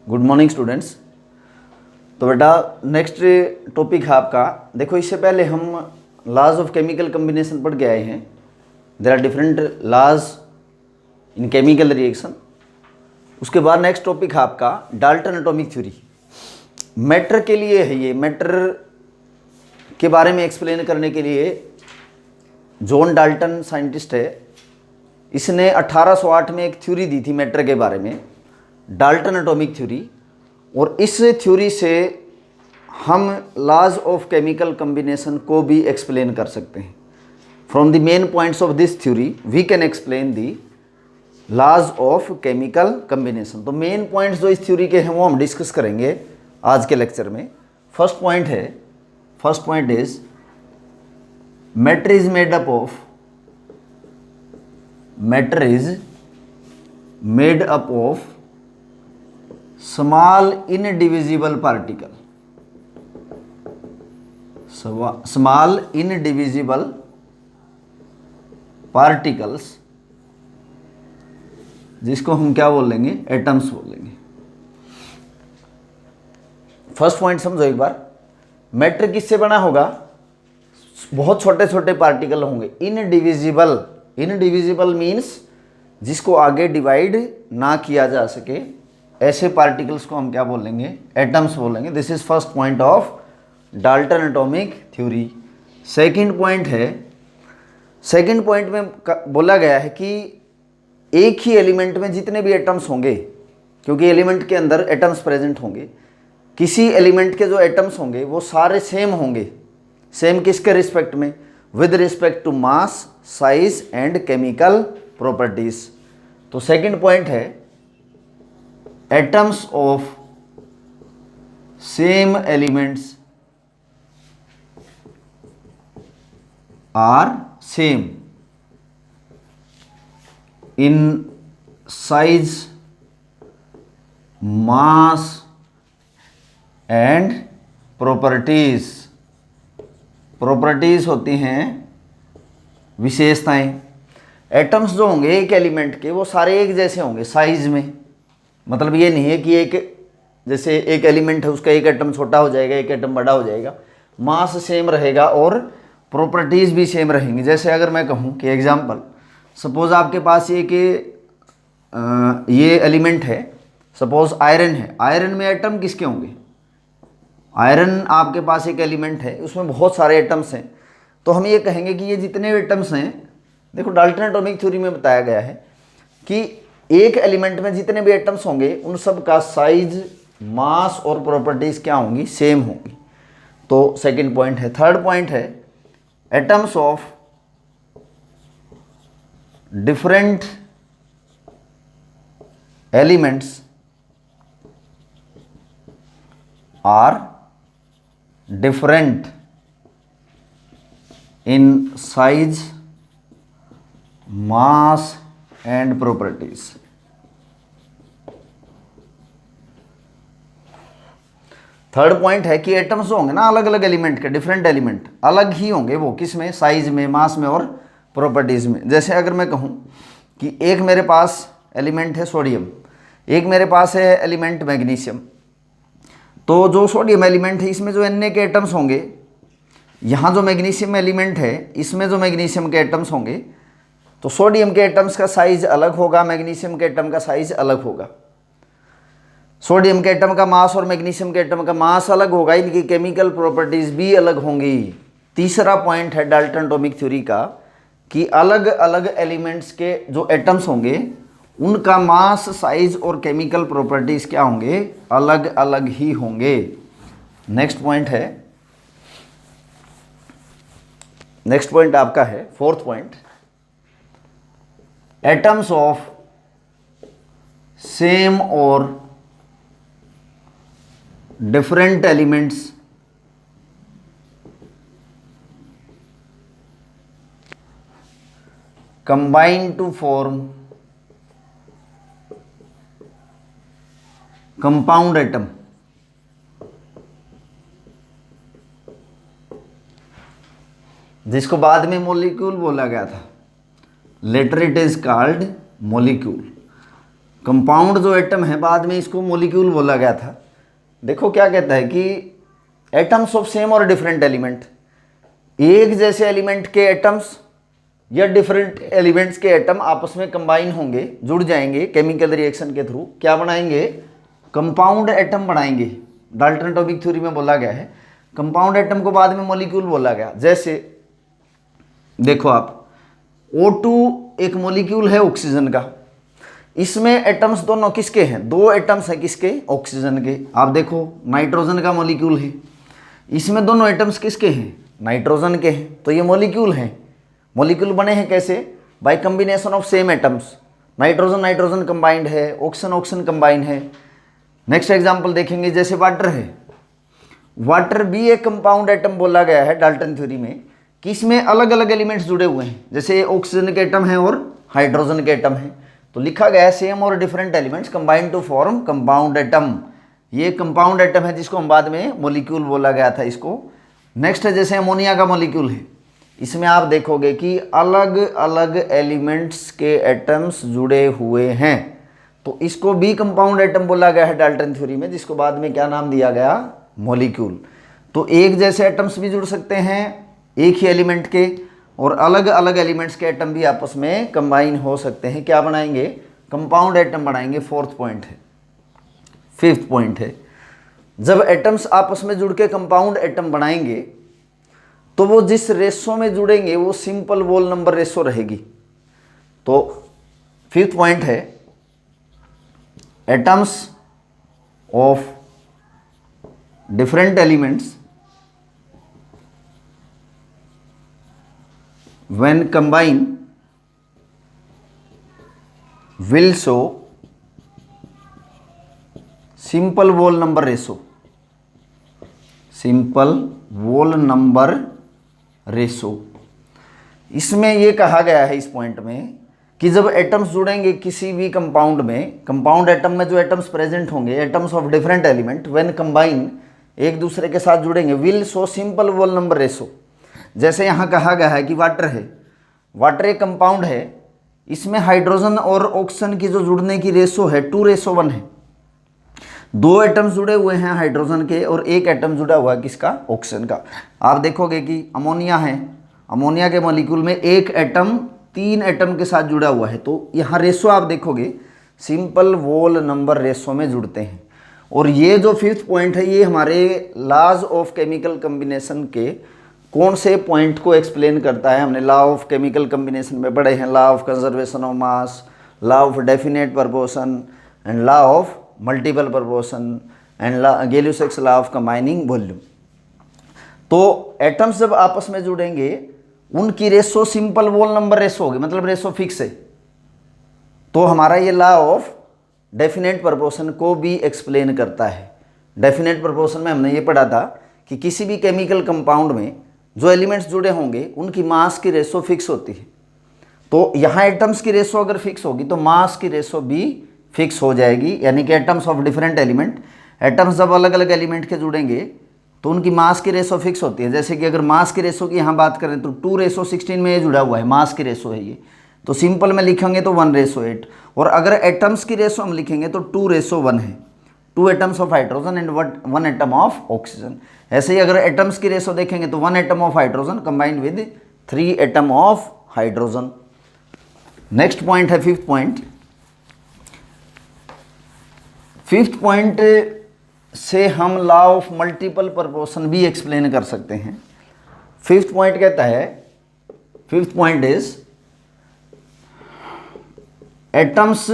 Good morning students. तो बेटा next topic है आपका। देखो, इससे पहले हम लॉज ऑफ केमिकल कम्बिनेशन पढ़ के आए हैं। There are different laws in chemical reaction. उसके बाद नेक्स्ट टॉपिक है आपका डाल्टन एटॉमिक थ्योरी। मैटर के लिए है ये। मैटर के बारे में एक्सप्लेन करने के लिए जॉन डाल्टन साइंटिस्ट है, इसने 1808 में एक थ्योरी दी थी मैटर के बारे में, डाल्टन एटॉमिक थ्योरी। और इस थ्योरी से हम लॉज ऑफ केमिकल कम्बिनेशन को भी एक्सप्लेन कर सकते हैं। From the main points of this theory we can explain the laws of chemical combination. तो मेन पॉइंट्स जो इस थ्योरी के हैं वो हम डिस्कस करेंगे आज के लेक्चर में। First point is matter is made up of small indivisible particles, जिसको हम क्या बोलेंगे, एटम्स बोलेंगे। फर्स्ट पॉइंट समझो एक बार। मैटर किससे बना होगा? बहुत छोटे छोटे पार्टिकल होंगे। इनडिविजिबल मीन्स जिसको आगे डिवाइड ना किया जा सके, ऐसे पार्टिकल्स को हम क्या बोलेंगे, एटम्स बोलेंगे। This is first point of Dalton atomic theory. Second point में बोला गया है कि एक ही एलिमेंट में जितने भी एटम्स होंगे, क्योंकि एलिमेंट के अंदर एटम्स प्रेजेंट होंगे, किसी एलिमेंट के जो एटम्स होंगे वो सारे सेम होंगे। सेम किसके रिस्पेक्ट में? With respect to mass, size and chemical properties. तो सेकंड पॉइंट है atoms of same elements are same in size, mass and properties। Properties होती हैं विशेषताएं। एटम्स जो होंगे एक एलिमेंट के वो सारे एक जैसे होंगे साइज में। मतलब ये नहीं है कि जैसे एक एलिमेंट है उसका एक एटम छोटा हो जाएगा, एक एटम बड़ा हो जाएगा। मास सेम रहेगा और प्रॉपर्टीज़ भी सेम रहेंगी। जैसे अगर मैं कहूँ कि एग्जांपल, सपोज आपके पास ये एलिमेंट है, सपोज आयरन है। आयरन में एटम किसके होंगे? आयरन आपके पास एक एलिमेंट है, उसमें बहुत सारे एटम्स हैं। तो हम ये कहेंगे कि ये जितने एटम्स हैं, देखो डाल्टन एटॉमिक थ्योरी में बताया गया है कि एक एलिमेंट में जितने भी एटम्स होंगे उन सब का साइज, मास और प्रॉपर्टीज क्या होंगी, सेम होंगी। तो सेकंड पॉइंट है। थर्ड पॉइंट है atoms of different elements are different in size, mass and properties. Third point है कि एटम्स जो होंगे ना अलग अलग एलिमेंट के, डिफरेंट एलिमेंट अलग ही होंगे वो, किस में? साइज में, मास में और प्रॉपर्टीज में। जैसे अगर मैं कहूँ कि एक मेरे पास एलिमेंट है सोडियम, एक मेरे पास है एलिमेंट मैग्नीशियम। तो जो सोडियम एलिमेंट है इसमें जो Na के एटम्स होंगे, यहाँ जो मैग्नीशियम एलिमेंट है इसमें जो मैग्नीशियम के एटम्स होंगे, तो सोडियम के एटम्स का साइज अलग होगा, मैग्नीशियम के एटम का साइज अलग होगा। सोडियम के एटम का मास और मैग्नीशियम के एटम का मास अलग होगा, इनकी केमिकल प्रॉपर्टीज भी अलग होंगी। तीसरा पॉइंट है डाल्टन एटॉमिक थ्योरी का कि अलग अलग एलिमेंट्स के जो एटम्स होंगे उनका मास, साइज और केमिकल प्रॉपर्टीज क्या होंगे, अलग अलग ही होंगे। नेक्स्ट पॉइंट आपका है fourth point, atoms of same और different elements combine to form compound atom. जिसको बाद में मॉलिक्यूल बोला गया था, later it is called molecule. Compound जो एटम है बाद में इसको मॉलिक्यूल बोला गया था। देखो क्या कहता है कि एटम्स ऑफ सेम और डिफरेंट एलिमेंट, एक जैसे एलिमेंट के एटम्स या डिफरेंट एलिमेंट्स के एटम आपस में कंबाइन होंगे, जुड़ जाएंगे केमिकल रिएक्शन के थ्रू, क्या बनाएंगे, कंपाउंड एटम बनाएंगे। डाल्टन एटॉमिक थ्योरी में बोला गया है कंपाउंड एटम को बाद में मॉलिक्यूल बोला गया। जैसे देखो आप O2 एक मॉलिक्यूल है ऑक्सीजन का, इसमें एटम्स दोनों किसके हैं, दो एटम्स हैं किसके, ऑक्सीजन के। आप देखो नाइट्रोजन का मॉलिक्यूल है, इसमें दोनों एटम्स किसके हैं, नाइट्रोजन के हैं, तो ये मॉलिक्यूल हैं। मॉलिक्यूल बने हैं कैसे, bye combination of same atoms, nitrogen nitrogen combined है, ऑक्सीजन ऑक्सीजन कंबाइंड है। नेक्स्ट एग्जांपल देखेंगे, जैसे वाटर है, वाटर भी एक कंपाउंड एटम बोला गया है डाल्टन थ्योरी में कि इसमें अलग अलग एलिमेंट्स जुड़े हुए हैं, जैसे ऑक्सीजन के एटम है और हाइड्रोजन के एटम है, तो लिखा गया है सेम और different elements combined to form compound atom. ये कंपाउंड एटम है जिसको हम बाद में मॉलिक्यूल बोला गया था इसको। नेक्स्ट है जैसे अमोनिया का मॉलिक्यूल है, इसमें आप देखोगे कि अलग अलग एलिमेंट्स के एटम्स जुड़े हुए हैं, तो इसको भी कंपाउंड एटम बोला गया है डाल्टन थ्योरी में, जिसको बाद में क्या नाम दिया गया, मॉलिक्यूल। तो एक जैसे एटम्स भी जुड़ सकते हैं एक ही एलिमेंट के, और अलग अलग एलिमेंट्स के एटम भी आपस में कंबाइन हो सकते हैं, क्या बनाएंगे, कंपाउंड एटम बनाएंगे। फोर्थ पॉइंट है। फिफ्थ पॉइंट है, जब एटम्स आपस में जुड़ के कंपाउंड एटम बनाएंगे तो वो जिस रेशो में जुड़ेंगे वो सिंपल वोल नंबर रेशो रहेगी। तो फिफ्थ पॉइंट है, atoms of different elements when combine will show simple whole number ratio, simple whole number ratio। इसमें ये कहा गया है इस पॉइंट में कि जब एटम्स जुड़ेंगे किसी भी कंपाउंड में, कंपाउंड एटम में जो एटम्स प्रेजेंट होंगे, atoms of different element when combine, एक दूसरे के साथ जुड़ेंगे, will show simple whole number ratio. जैसे यहाँ कहा गया है कि वाटर है, वाटर एक कंपाउंड है, इसमें हाइड्रोजन और ऑक्सीजन की जो जुड़ने की रेशो है 2:1 है। दो एटम्स जुड़े हुए हैं हाइड्रोजन के और एक एटम जुड़ा हुआ है किसका, ऑक्सीजन का। आप देखोगे कि अमोनिया है, अमोनिया के मॉलिक्यूल में एक एटम 3 एटम के साथ जुड़ा हुआ है, तो यहाँ रेशो आप देखोगे सिंपल वोल नंबर रेशो में जुड़ते हैं। और ये जो फिफ्थ पॉइंट है ये हमारे लॉज ऑफ केमिकल कम्बिनेशन के कौन से पॉइंट को एक्सप्लेन करता है, हमने लॉ ऑफ केमिकल कम्बिनेशन में पढ़े हैं, law of conservation of mass, law of definite proportion and law of multiple proportion and Gay Lussac's law of combining volume. तो एटम्स जब आपस में जुड़ेंगे उनकी ratio simple whole number ratio होगी, मतलब रेशो फिक्स है। तो हमारा ये लॉ ऑफ डेफिनेट प्रपोर्शन को भी एक्सप्लेन करता है। डेफिनेट प्रपोर्शन में हमने ये पढ़ा था कि किसी भी केमिकल कंपाउंड में जो एलिमेंट्स जुड़े होंगे उनकी मास की रेशो फिक्स होती है। तो यहाँ एटम्स की रेशो अगर फिक्स होगी तो मास की रेशो भी फिक्स हो जाएगी, यानी कि atoms of different element, atoms जब अलग अलग एलिमेंट के जुड़ेंगे तो उनकी मास की रेशो फिक्स होती है। जैसे कि अगर मास की रेशो की यहाँ बात करें तो 2:16 में ये जुड़ा हुआ है, मास की रेशो है ये, तो सिंपल में लिखेंगे तो 1:8। और अगर एटम्स की रेशो हम लिखेंगे तो 2:1 है, 2 atoms of hydrogen and 1 atom of oxygen. ऐसे ही अगर एटम्स की रेशो देखेंगे तो 1 atom of hydrogen combined with 3 atom of hydrogen. Next point है फिफ्थ पॉइंट। फिफ्थ पॉइंट से हम लॉ ऑफ मल्टीपल प्रपोर्शन भी एक्सप्लेन कर सकते हैं। फिफ्थ पॉइंट कहता है, फिफ्थ पॉइंट इज एटम्स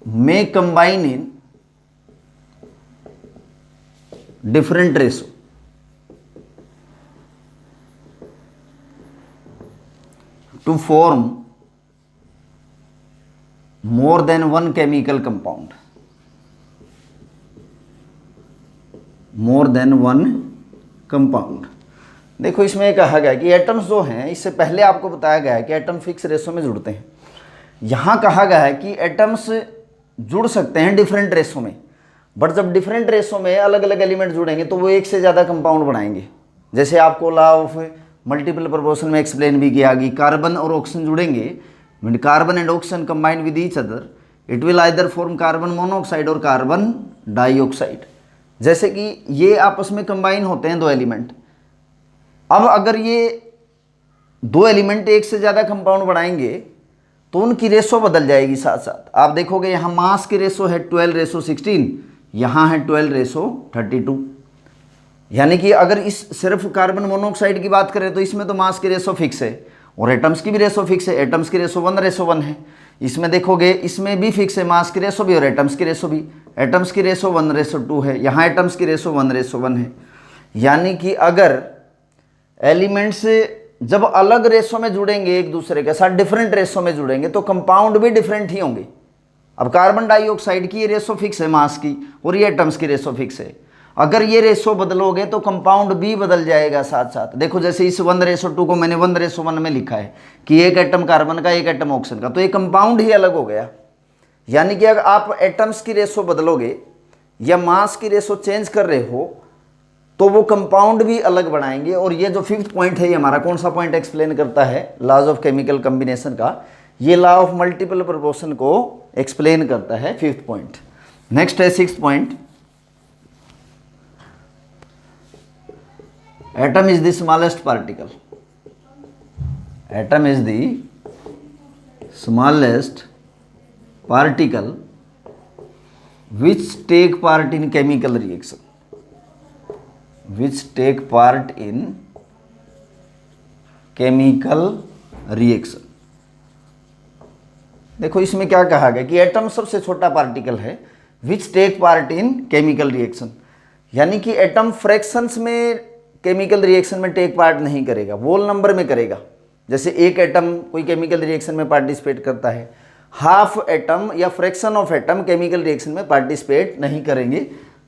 में combine in different ratio two form more than 1 chemical compound, more than 1 compound. देखो इसमें कहा गया कि एटम्स जो हैं, इससे पहले आपको बताया गया है कि एटम फिक्स रेशो में जुड़ते हैं। यहाँ कहा गया है कि एटम्स जुड़ सकते हैं डिफरेंट रेशो में, बट जब डिफरेंट रेशो में अलग अलग एलिमेंट जुड़ेंगे तो वो एक से ज़्यादा कंपाउंड बनाएंगे। जैसे आपको लॉ ऑफ मल्टीपल प्रपोर्शन में एक्सप्लेन भी किया कि कार्बन और ऑक्सीजन जुड़ेंगे, carbon and oxygen combined with each other, it will either form carbon monoxide और कार्बन डाइऑक्साइड। जैसे कि ये आपस में कंबाइन होते हैं दो एलिमेंट। अब अगर ये दो एलिमेंट एक से ज़्यादा कंपाउंड बनाएंगे तो उनकी रेशो बदल जाएगी साथ साथ। आप देखोगे यहाँ मास की रेशो है 12:16, यहाँ है 12:32। यानी कि अगर इस सिर्फ कार्बन मोनोऑक्साइड की बात करें तो इसमें तो मास की रेशो फिक्स है और एटम्स की भी रेशो फिक्स है। एटम्स की रेशो 1:1 है। इसमें देखोगे इसमें भी फिक्स है, मास की रेशो भी और एटम्स की रेशो भी। एटम्स की रेशो 1:2 है, यहाँ एटम्स की रेशो 1:1 है। यानी कि अगर एलिमेंट्स जब अलग रेशो में जुड़ेंगे एक दूसरे के साथ, डिफरेंट रेशो में जुड़ेंगे, तो कंपाउंड भी डिफरेंट ही होंगे। अब कार्बन डाइऑक्साइड की ये रेशो फिक्स है मास की और ये एटम्स की रेशो फिक्स है। अगर ये रेशो बदलोगे तो कंपाउंड भी बदल जाएगा साथ साथ। देखो जैसे इस 1:2 को मैंने 1:1 में लिखा है कि एक एटम कार्बन का, एक एटम ऑक्सीजन का, तो ये कंपाउंड ही अलग हो गया। यानी कि अगर आप एटम्स की रेशो बदलोगे या मास की रेशो चेंज कर रहे हो तो वो कंपाउंड भी अलग बनाएंगे। और ये जो 5th पॉइंट है, ये हमारा कौन सा पॉइंट एक्सप्लेन करता है? लॉज ऑफ केमिकल कॉम्बिनेशन का। ये लॉ ऑफ मल्टीपल प्रोपोर्शन को एक्सप्लेन करता है 5th पॉइंट। नेक्स्ट है 6th point. Atom is the smallest particle. Atom is the smallest particle which take part in chemical reaction, which take part in chemical reaction। देखो इसमें क्या कहा गया कि एटम सबसे छोटा पार्टिकल है which take part in chemical reaction। यानी कि एटम फ्रैक्शंस में केमिकल रिएक्शन में टेक पार्ट नहीं करेगा, वोल नंबर में करेगा। जैसे एक एटम कोई केमिकल रिएक्शन में पार्टिसिपेट करता है, हाफ एटम या fraction of atom chemical reaction में पार्टिसिपेट नहीं करेंगे।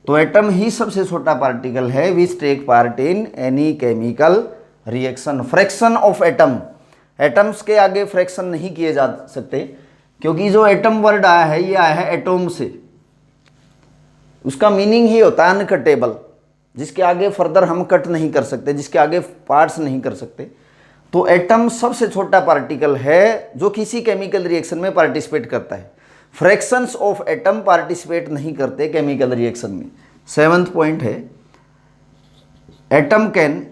तो एटम ही सबसे छोटा पार्टिकल है which take part in any chemical reaction. Fraction of atom, atoms के आगे फ्रैक्शन नहीं किए जा सकते क्योंकि जो एटम वर्ड आया है ये आया है एटोम से। उसका मीनिंग ही होता है अनकटेबल, जिसके आगे फर्दर हम कट नहीं कर सकते, जिसके आगे पार्ट्स नहीं कर सकते। तो एटम सबसे छोटा पार्टिकल है जो किसी केमिकल रिएक्शन में पार्टिसिपेट करता है। फ्रैक्शंस ऑफ एटम पार्टिसिपेट नहीं करते केमिकल रिएक्शन में। 7th पॉइंट है atom can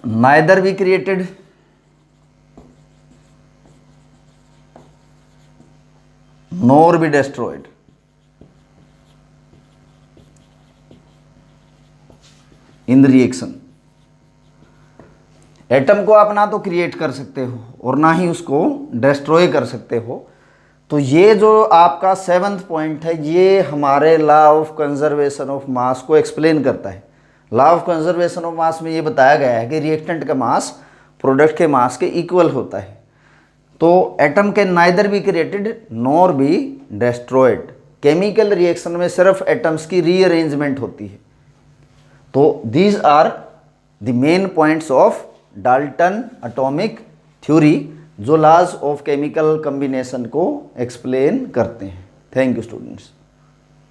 neither be created nor be destroyed. In the reaction. Atom को आप ना तो क्रिएट कर सकते हो और ना ही उसको डिस्ट्रॉय कर सकते हो। तो ये जो आपका 7th पॉइंट है ये हमारे लॉ ऑफ कंजर्वेशन ऑफ मास को एक्सप्लेन करता है। लॉ ऑफ कंजर्वेशन ऑफ मास में ये बताया गया है कि रिएक्टेंट का मास प्रोडक्ट के मास के इक्वल होता है। तो atom can neither be created nor be destroyed. Chemical reaction में सिर्फ एटम्स की रीअरेंजमेंट होती है। तो these are the main points of Dalton atomic theory जो लॉज ऑफ केमिकल कॉम्बिनेशन को एक्सप्लेन करते हैं। Thank you students.